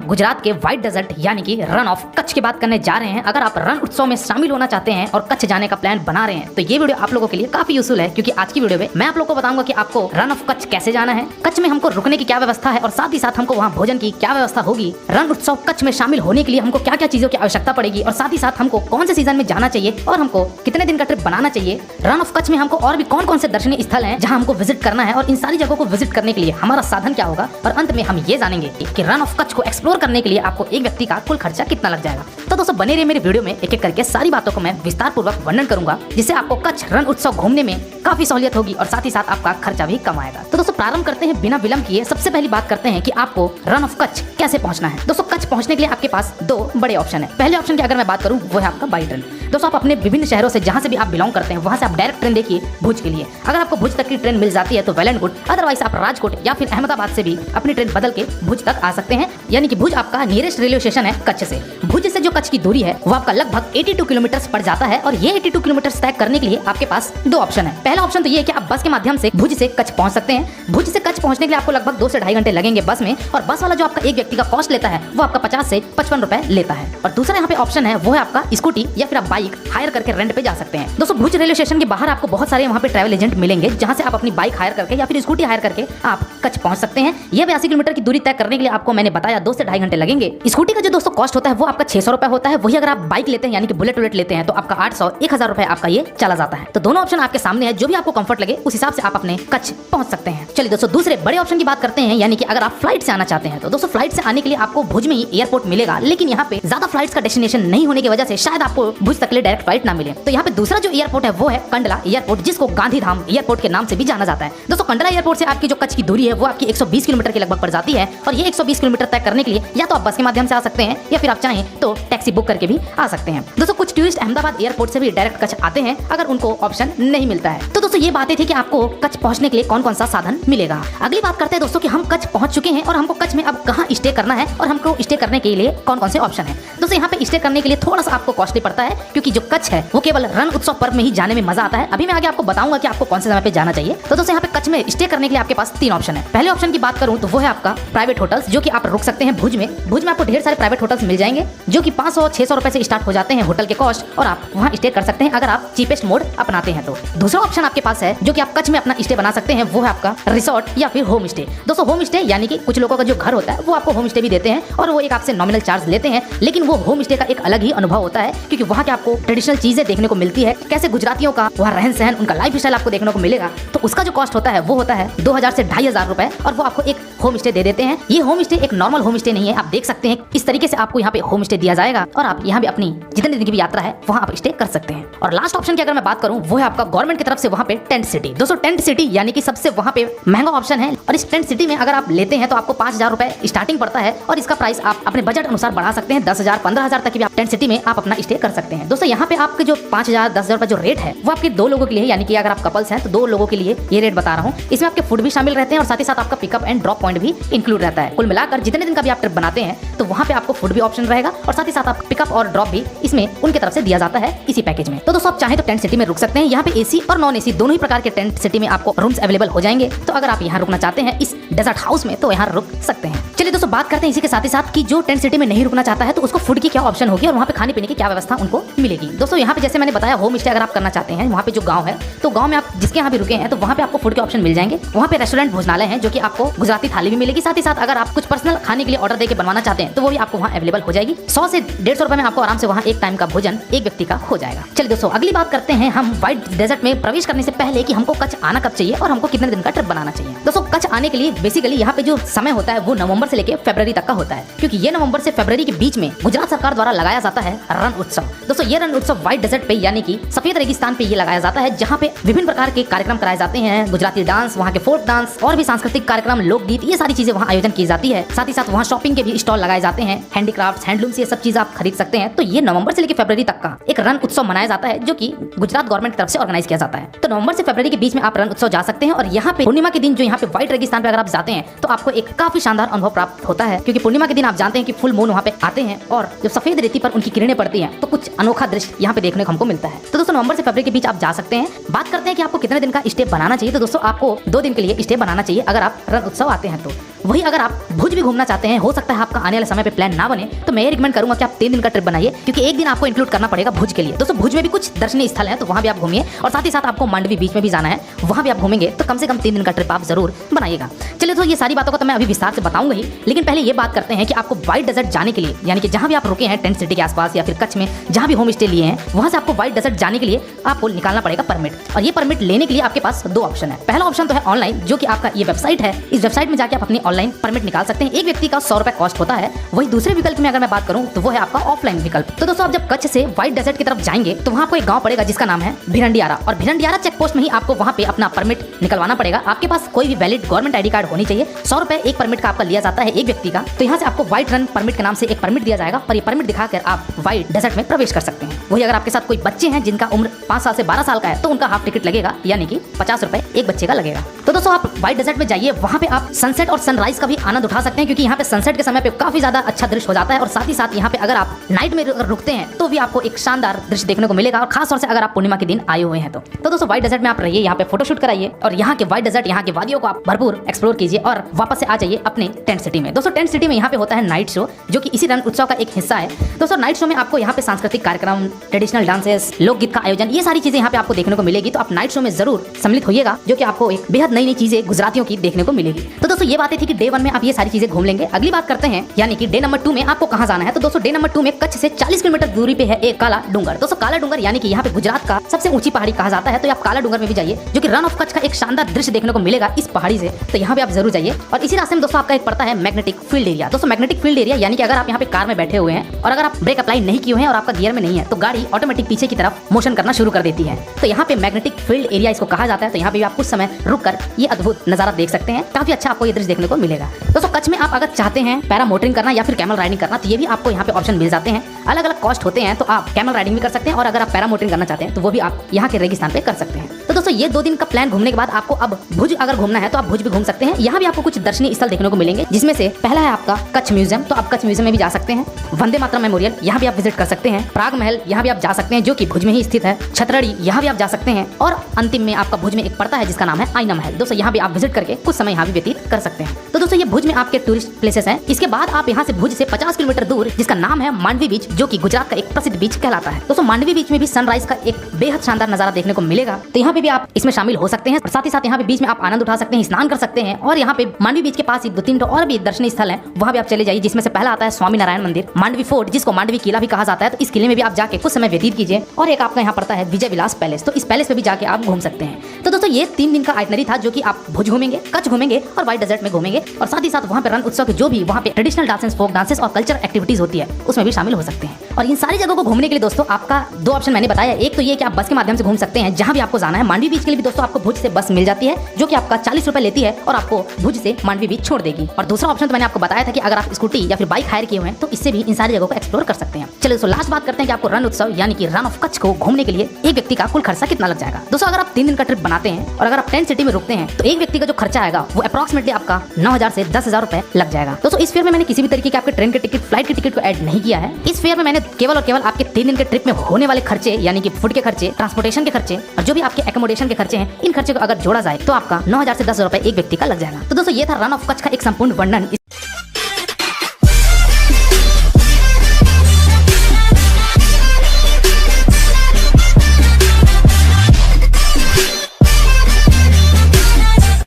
गुजरात के white desert यानी कि रन ऑफ कच्छ की बात करने जा रहे हैं। अगर आप रण उत्सव में शामिल होना चाहते हैं और कच्छ जाने का प्लान बना रहे हैं तो ये वीडियो आप लोगों के लिए काफी यूजफुल है, क्योंकि आज की वीडियो में मैं आप लोगों को बताऊंगा कि आपको रन ऑफ कच्छ कैसे जाना है, कच्छ में हमको रुकने की क्या व्यवस्था है और साथ ही साथ हमको वहाँ भोजन की क्या व्यवस्था होगी, रण उत्सव कच्छ में शामिल होने के लिए हमको क्या क्या चीजों की आवश्यकता पड़ेगी और साथ ही साथ हमको कौन से सीजन में जाना चाहिए और हमको कितने दिन का ट्रिप बनाना चाहिए। रन ऑफ कच्छ में हमको और भी कौन कौन से दर्शनीय स्थल हैं जहां हमको विजिट करना है और इन सारी जगहों को विजिट करने के लिए हमारा साधन क्या होगा, और अंत में हम ये जानेंगे कि रन ऑफ कच्छ को एक्सप्लोर करने के लिए आपको एक व्यक्ति का कुल खर्चा कितना लग जाएगा। तो दोस्तों बने रहिए मेरे वीडियो में, एक एक करके सारी बातों को मैं विस्तार पूर्वक वर्णन करूंगा, जिससे आपको कच्छ रण उत्सव घूमने में काफी सहूलियत होगी और साथ ही साथ आपका खर्चा भी कम आएगा। तो दोस्तों प्रारंभ करते हैं बिना विलंब किए। सबसे पहली बात करते हैं कि आपको रन ऑफ कच्छ कैसे पहुंचना है। दोस्तों कच्छ पहुंचने के लिए आपके पास दो बड़े ऑप्शन है। पहले ऑप्शन की अगर मैं बात करूं वो है आपका बाई ट्रेन। दोस्तों आप अपने विभिन्न शहरों से जहां से भी आप बिलोंग करते हैं वहां से आप डायरेक्ट ट्रेन देखिए भुज के लिए। अगर आपको भुज तक की ट्रेन मिल जाती है तो वेल एंड गुड, अदरवाइज आप राजकोट या फिर अहमदाबाद से भी अपनी ट्रेन बदल के भुज तक आ सकते हैं। यानी कि भुज आपका नियरेस्ट रेलवे स्टेशन है कच्छ से। भुज से जो कच्छ की दूरी है वो आपका लगभग 82 किलोमीटर पड़ जाता है और ये 82 किलोमीटर तय करने के लिए आपके पास दो ऑप्शन है। पहला ऑप्शन तो ये है कि आप बस के माध्यम से भुज से कच्छ पहुंच सकते हैं। भुज से कच्छ पहुंचने के लिए आपको लगभग 2 से ढाई घंटे लगेंगे बस में, और बस वाला जो आपका एक व्यक्ति का कॉस्ट लेता है वो आपका 50 से 55 रुपए लेता है। और दूसरा यहाँ पे ऑप्शन है वो है आपका स्कूटी या फिर आप बाइक हायर करके रेंट पे जा सकते हैं। दोस्तों भुज रेलवे स्टेशन के बाहर आपको बहुत सारे वहाँ पे ट्रैवल एजेंट मिलेंगे जहाँ से आप अपनी बाइक हायर करके या फिर स्कूटी हायर करके आप कच्छ पहुंच सकते हैं। ये 82 किलोमीटर की दूरी तय करने के लिए आपको मैंने बताया 2 से ढाई घंटे लगेंगे। स्कूटी का जो दोस्तों कॉस्ट होता है वो आपका 600 रुपए होता है। वही अगर आप बाइक लेते हैं यानी कि बुलेट लेते हैं तो आपका 800-1000 रुपए आपका ये चला जाता है। तो दोनों ऑप्शन आपके सामने है, जो भी आपको कंफर्ट लगे उस हिसाब से आप अपने कच्छ पहुंच सकते हैं। चलिए दोस्तों दूसरे बड़े ऑप्शन की बात करते हैं, यानी कि अगर आप फ्लाइट से आना चाहते हैं तो दोस्तों फ्लाइट से आने के लिए आपको भुज में ही एयरपोर्ट मिलेगा, लेकिन यहाँ पे ज्यादा फ्लाइट्स का डेस्टिनेशन नहीं होने की वजह से शायद आपको भुज तक के लिए डायरेक्ट फ्लाइट ना मिले। तो यहाँ पे दूसरा जो एयरपोर्ट है वो है कंडला एयरपोर्ट, जिसको गांधीधाम एयरपोर्ट के नाम से भी जाना जाता है। दोस्तों कंडला एयरपोर्ट से आपकी जो कच्छ की दूरी है वो आपकी 120 किलोमीटर के लगभग पड़ जाती है, और ये 120 किलोमीटर तय करने के लिए या तो आप बस के माध्यम से आ सकते हैं या फिर आप चाहें तो टैक्सी बुक करके भी आ सकते हैं। दोस्तों कुछ टूरिस्ट अहमदाबाद एयरपोर्ट से भी डायरेक्ट कच्छ आते हैं अगर उनको ऑप्शन नहीं मिलता है। तो दोस्तों ये बातें थी कि आपको कच्छ पहुंचने के लिए कौन कौन सा साधन मिलेगा। अगली बात करते हैं दोस्तों कि हम कच्छ पहुंच चुके हैं और हमको कच्छ में अब कहाँ स्टे करना है और हमको स्टे करने के लिए कौन कौन से ऑप्शन है। दोस्तों यहाँ पे स्टे करने के लिए थोड़ा सा आपको कॉस्टली पड़ता है, क्योंकि जो कच्छ है वो केवल रण उत्सव पर्व में ही जाने में मजा आता है। अभी मैं आगे आपको बताऊंगा कि आपको कौन से समय पे जाना चाहिए। तो दोस्तों यहाँ पे कच्छ में स्टे करने के लिए आपके पास 3 ऑप्शन है। पहले ऑप्शन की बात करूं तो वो है आपका प्राइवेट होटल्स, जो कि आप रुक सकते हैं भुज में। भुज में आपको ढेर सारे प्राइवेट होटल्स मिल जाएंगे जो कि 500-600 रुपए से स्टार्ट हो जाते हैं होटल के कॉस्ट, और आप वहाँ स्टे कर सकते हैं अगर आप चीपेस्ट मोड अपनाते हैं तो। दूसरा ऑप्शन आपके पास है जो कि आप कच्छ में अपना स्टे बना सकते हैं, वो है आपका रिसोर्ट या फिर होम स्टे। दोस्तों होम स्टे यानी कि कुछ लोगों का जो घर होता है वो आपको होम स्टे भी देते हैं और वो एक आपसे नॉमिनल चार्ज लेते हैं, लेकिन वो होम स्टे का एक अलग ही अनुभव होता है, क्योंकि वहाँ के आपको ट्रेडिशनल चीजें देखने को मिलती है, कैसे गुजरातियों का वहाँ रहन सहन, उनका लाइफ स्टाइल आपको देखने को मिलेगा। तो उसका जो कॉस्ट होता है वो होता है 2000 से 2500 रुपए, और वो आपको एक होम स्टे दे देते हैं। ये होम स्टे एक नॉर्मल होम स्टे नहीं है, आप देख सकते हैं इस तरीके से आपको यहाँ पे होम स्टे दिया जाएगा और आप यहाँ पे अपनी जितने दिन की भी यात्रा है वहाँ आप स्टे कर सकते हैं। और लास्ट ऑप्शन की अगर मैं बात करूँ वो है आपका गवर्नमेंट की तरफ से वहाँ पे टेंट सिटी। दोस्तों टेंट सिटी यानी कि सबसे वहाँ पे महंगा ऑप्शन है, और इस टेंट सिटी में अगर आप लेते हैं तो आपको 5000 रुपए स्टार्टिंग पड़ता है, और इसका प्राइस आप अपने बजट अनुसार बढ़ा सकते हैं। 10,000-15,000 तक भी आप टेंट सिटी में आप अपना स्टे कर सकते हैं। दोस्तों यहाँ पे आपके जो 5000-10,000 रुपए जो रेट है वो आपके 2 लोगों के लिए, यानी कि अगर आप कपल्स हैं तो 2 लोगों के लिए ये रेट बता रहा हूँ। इसमें आपके फूड भी शामिल रहते हैं और साथ ही साथ आपका पिकअप एंड ड्रॉप पॉइंट भी इंक्लूड रहता है। कुल मिलाकर जितने दिन का भी आप ट्रिप बनाते हैं तो वहाँ पे आपको फूड भी ऑप्शन रहेगा और साथ ही साथ आप पिकअप और ड्रॉप भी इसमें उनकी तरफ से दिया जाता है इसी पैकेज में। तो दोस्तों आप चाहें तो टेंट सिटी में रुक सकते हैं। यहाँ पे एसी और नॉन एसी दोनों ही प्रकार के टेंट सिटी में आपको रूम्स अवेलेबल हो जाएंगे। तो अगर आप यहाँ रुकना चाहते हैं इस डेजर्ट हाउस में तो यहाँ रुक सकते हैं। चलिए दोस्तों बात करते हैं इसी के साथ ही साथ कि जो टेंट सिटी में नहीं रुकना चाहता है तो उसको फूड की क्या ऑप्शन होगी और वहाँ पे खाने पीने की क्या व्यवस्था उनको मिलेगी। दोस्तों यहाँ पे जैसे मैंने बताया होम स्टे अगर आप करना चाहते हैं, वहाँ पे जो गाँव है तो गाँव में आप जिसके यहाँ भी रुके हैं तो वहाँ पे आपको फूड के ऑप्शन मिल जाएंगे। वहाँ पे रेस्टोरेंट भोजनालय है जो कि आपको गुजराती थाली भी मिलेगी। साथ ही साथ अगर आप कुछ पर्सनल खाने के लिए ऑर्डर देकर बनवाना चाहते हैं तो वो भी आपको वहाँ अवेलेबल हो जाएगी। 100 से 150 रुपए में आपको आराम से वहाँ एक टाइम का भोजन एक व्यक्ति का हो जाएगा। चलिए दोस्तों अगली बात करते हैं हम व्हाइट डेजर्ट में प्रवेश करने से पहले कि हमको कच्छ आना कब चाहिए और हमको कितने दिन का ट्रिप बनाना चाहिए। दोस्तों कच्छ आने के लिए बेसिकली यहाँ पे जो समय होता है वो नवंबर से लेकर फरवरी तक का होता है, क्योंकि ये नवंबर से फरवरी के बीच में गुजरात सरकार द्वारा लगाया जाता है रण उत्सव। दोस्तों ये रण उत्सव व्हाइट डेजर्ट पे यानी कि सफेद रेगिस्तान पे ये लगाया जाता है, जहाँ पे विभिन्न प्रकार के कार्यक्रम कराए जाते हैं। गुजराती डांस, वहाँ के फोक डांस और भी सांस्कृतिक कार्यक्रम, लोकगीत, ये सारी चीजें वहाँ आयोजन की जाती है। साथ ही साथ वहाँ शॉपिंग के भी स्टॉल लगाए जाते हैं, हैंडीक्राफ्ट, हैंडलूम्स, ये सब चीज आप खरीद सकते हैं। तो ये नवंबर से लेकर फरवरी तक का एक रण उत्सव मनाया जाता है जो कि गुजरात गवर्नमेंट की तरफ से ऑर्गेनाइज किया जाता है। तो नवंबर से फरवरी के बीच में आप रण उत्सव जा सकते हैं, और यहाँ पे पूर्णिमा के दिन जो यहाँ पे व्हाइट रेगिस्तान पे अगर आप जाते हैं तो आपको एक काफी शानदार अनुभव प्राप्त होता है, क्योंकि पूर्णिमा के दिन आप जानते हैं कि फुल मून वहाँ पे आते हैं और जब सफेद रेती पर उनकी किरणें पड़ती हैं तो कुछ अनोखा दृश्य यहाँ पे देखने को हमको मिलता है। तो दोस्तों नवंबर से फरवरी के बीच आप जा सकते हैं। बात करते हैं कि आपको कितने दिन का स्टे बनाना चाहिए। तो दोस्तों आपको 2 दिन के लिए स्टे बनाना चाहिए अगर आप रण उत्सव आते हैं तो। वही अगर आप भुज भी घूमना चाहते हैं, हो सकता है आपका आने वाले समय पे प्लान ना बने, तो मैं ये रिकमेंड करूंगा कि आप 3 दिन का ट्रिप बनाइए, क्योंकि एक दिन आपको इंक्लूड करना पड़ेगा भुज के लिए। दोस्तों भुज में भी कुछ दर्शनीय स्थल है, तो वहाँ भी आप घूमिए, और साथ ही साथ आपको मांडवी बीच में भी जाना है, वहाँ भी आप घूमेंगे, तो कम से कम 3 दिन का ट्रिप आप जरूर बनाइएगा। चलिए तो ये सारी बातों को तो मैं अभी विस्तार से बताऊंगा ही, लेकिन पहले ये बात करते हैं कि आपको व्हाइट डेजर्ट जाने के लिए, यानी कि जहाँ भी आप रुके हैं टेंट सिटी के आसपास या फिर कच्छ में जहाँ भी होम स्टे लिए हैं, वहाँ से आपको व्हाइट डेजर्ट जाने के लिए आपको निकालना पड़ेगा परमिट। और ये परमिट लेने के लिए आपके पास 2 ऑप्शन है। पहला ऑप्शन तो है ऑनलाइन, जो कि आपका ये वेबसाइट है, इस वेबसाइट में जाके आप अपनी ऑनलाइन परमिट निकाल सकते हैं। एक व्यक्ति का 100 रुपए कॉस्ट होता है। वही दूसरे विकल्प में अगर मैं बात करूं तो वो है आपका ऑफलाइन विकल्प। तो दोस्तों आप जब कच्छ से व्हाइट डेजर्ट की तरफ जाएंगे तो वहाँ आपको एक गाँव पड़ेगा जिसका नाम है भिरंडियारा, और भिरंडियारा चेक पोस्ट में ही आपको वहाँ पे अपना परमिट निकलवाना पड़ेगा। आपके पास कोई भी वैलिड गवर्नमेंट ID कार्ड होनी चाहिए। 100 रुपए एक परमिट का आपका लिया जाता है एक व्यक्ति का। तो यहाँ से आपको व्हाइट रन परमिट के नाम से एक परमिट दिया जाएगा, और ये परमिट दिखाकर आप व्हाइट डेजर्ट में प्रवेश कर सकते हैं। वही अगर आपके साथ कोई बच्चे हैं जिनका उम्र 5 साल से 12 साल का है, तो उनका हाफ टिकट लगेगा, यानी कि 50 रुपए एक बच्चे का लगेगा। तो दोस्तों आप व्हाइट डेजर्ट में जाइए, वहाँ पे आप सनसेट और सनराइज का भी आनंद उठा सकते हैं, क्योंकि यहाँ पे सनसेट के समय पे काफी ज्यादा अच्छा दृश्य हो जाता है, और साथ ही साथ यहाँ पे अगर आप नाइट में रुकते हैं तो भी आपको एक शानदार दृश्य देखने को मिलेगा, और खास तौर से अगर आप पूर्णिमा के दिन आए हुए हैं तो दोस्तों व्हाइट डेजर्ट में आप रहिए, यहाँ पे फोटोशूट कराइए, और यहाँ के व्हाइट डेजर्ट, यहाँ के वादियों को आप भरपूर एक्सप्लोर कीजिए, और वापस से आ जाइए अपने टेंट सिटी में। दोस्तों टेंट सिटी में यहाँ पे होता है नाइट शो, जो कि इसी रण उत्सव का एक हिस्सा है। दोस्तों नाइट शो में आपको यहाँ पे सांस्कृतिक कार्यक्रम, ट्रेडिशनल डांसेस, लोकगीत का आयोजन, ये सारी चीजें यहाँ पे आपको देखने को मिलेगी। तो आप नाइट शो में जरूर सम्मिलित होइएगा, जो कि आपको एक बेहद नई नई चीजें गुजरातियों की देखने को मिलेगी। तो दोस्तों ये बातें थी कि डे 1 में आप ये सारी चीजें घूम लेंगे। अगली बात करते हैं, यानी कि डे नंबर 2 में आपको कहाँ जाना है। तो दोस्तों डे नंबर 2 में कच्छ से 40 किलोमीटर दूरी पे है एक काला डूंगर। दोस्तों काला डूंगर यानी कि यहाँ पे गुजरात का सबसे ऊंची पहाड़ी कहा जाता है। तो आप काला डूंगर में भी जाइए, जो कि रन ऑफ कच्छ का एक शानदार दृश्य देखने को मिलेगा इस पहाड़ी से। तो यहाँ पे आप जरूर जाइए। और इसी रास्ते में दोस्तों आपका एक पड़ता है मैग्नेटिक फील्ड एरिया। दोस्तों मैग्नेटिक फील्ड एरिया यानी कि अगर आप यहाँ पे कार में बैठे हुए हैं और अगर आप ब्रेक अप्लाई नहीं किए हुए हैं और आपका गियर में नहीं है, तो गाड़ी ऑटोमेटिक पीछे की तरफ मोशन करना शुरू कर देती है। तो यहाँ पे मैग्नेटिक फील्ड एरिया इसको कहा जाता है। तो यहाँ पे भी आप कुछ समय रुक कर ये अद्भुत नजारा देख सकते हैं। काफी अच्छा आपको ये दृश्य देखने को मिलेगा। दोस्तों कच्छ में आप अगर चाहते हैं पैरा मोटरिंग करना या फिर कैमल राइडिंग करना, तो ये भी आपको यहाँ पे ऑप्शन मिल जाते हैं। अलग अलग कॉस्ट होते हैं, तो आप कैमल राइडिंग भी कर सकते हैं, और अगर आप पैरा मोटरिंग करना चाहते हैं तो वो भी आप यहाँ के रेगिस्तान पे कर सकते हैं। तो दोस्तों ये 2 दिन का प्लान घूमने के बाद आपको अब भुज अगर घूमना है तो आप भुज भी घूम सकते हैं। यहाँ भी आपको कुछ दर्शनीय स्थल देखने को मिलेंगे, जिसमें से पहला है आपका कच्छ म्यूजियम। तो आप कच्छ म्यूजियम में भी जा सकते हैं। वंदे मातरम मेमोरियल यहाँ भी आप विजिट कर सकते हैं। प्राग महल यहाँ भी आप जा सकते हैं, जो कि भुज में ही स्थित है। छतरड़ी यहाँ भी आप जा सकते हैं, और अंतिम में आपका भुज में एक पड़ता है जिसका नाम है आईना महल। दोस्तों यहाँ भी आप विजिट करके कुछ समय यहाँ भी व्यतीत कर सकते हैं। तो दोस्तों ये भुज में आपके टूरिस्ट प्लेसेस हैं। इसके बाद आप यहाँ से भुज से 50 किलोमीटर दूर, जिसका नाम है मांडवी बीच, जो कि गुजरात का एक प्रसिद्ध बीच कहलाता है। दोस्तों मांडवी बीच में भी सनराइज का एक बेहद शानदार नजारा देखने को मिलेगा। तो यहाँ पे भी आप इसमें शामिल हो सकते हैं, और साथ ही साथ यहाँ पे बीच में आप आनंद उठा सकते हैं, स्नान कर सकते हैं। और यहाँ पे मांडवी बीच के पास ही 2-3 और भी दर्शनीय स्थल हैं, वहाँ भी आप चले जाइए, जिसमें से पहला आता है स्वामी नारायण मंदिर, मांडवी फोर्ट, जिसको मांडवी किला भी कहा जाता है। तो इस किले में भी आप जाके कुछ समय व्यतीत कीजिए। और एक आपका यहाँ पड़ता है विजय विलास पैलेस। तो इस पैलेस पे भी जाके आप घूम सकते हैं। तो दोस्तों ये 3 दिन का आइटनरी था, जो कि आप भुज घूमेंगे, कच्छ घूमेंगे और व्हाइट डेजर्ट में घूमेंगे, और साथ ही साथ वहाँ पे रण उत्सव के जो भी वहाँ पे ट्रेडिशनल डांसेस, फोक डांसेस और कल्चर एक्टिविटीज होती है, उसमें भी शामिल हो सकते हैं। और इन सारी जगहों को घूमने के लिए दोस्तों आपका 2 ऑप्शन मैंने बताया। एक तो ये कि आप बस के माध्यम से घूम सकते हैं जहाँ भी आपको जाना है। मांडवी बीच के लिए भी दोस्तों आपको भुज से बस मिल जाती है, जो कि आपका 40 रुपए लेती है और आपको भुज से मांडवी बीच छोड़ देगी। और दूसरा ऑप्शन तो मैंने आपको बताया था कि अगर आप स्कूटी या फिर बाइक हायर किए हुए हैं तो इससे भी इन सारी जगहों को एक्सप्लोर कर सकते हैं। चलिए दोस्तों लास्ट बात करते हैं कि आपको रण उत्सव यानी कि रन ऑफ कच्छ को घूमने के लिए एक व्यक्ति का कुल खर्चा कितना लग जाएगा। दोस्तों अगर आप 3 दिन का ट्रिप बनाते हैं और अगर आप टेंट सिटी में रुकते हैं, तो एक व्यक्ति का जो खर्चा आएगा वो अप्रॉक्सिमेटली आपका 9,000 से 10,000 रुपए लग जाएगा। दोस्तों इस फेयर में मैंने किसी भी तरीके के आपके ट्रेन के टिकट, फ्लाइट के टिकट को ऐड नहीं किया है। इस फेयर में मैंने केवल और केवल आपके 3 दिन के ट्रिप में होने वाले खर्चे, यानी कि फूड के खर्चे, ट्रांसपोर्टेशन के खर्चे और जो भी आपके एकोमोडेशन के खर्चे हैं, इन खर्चे को अगर जोड़ा जाए तो आपका 9,000 से 10,000 रुपए एक व्यक्ति का लग जाएगा। तो दोस्तों ये था रन ऑफ कच्छ का एक संपूर्ण वर्णन।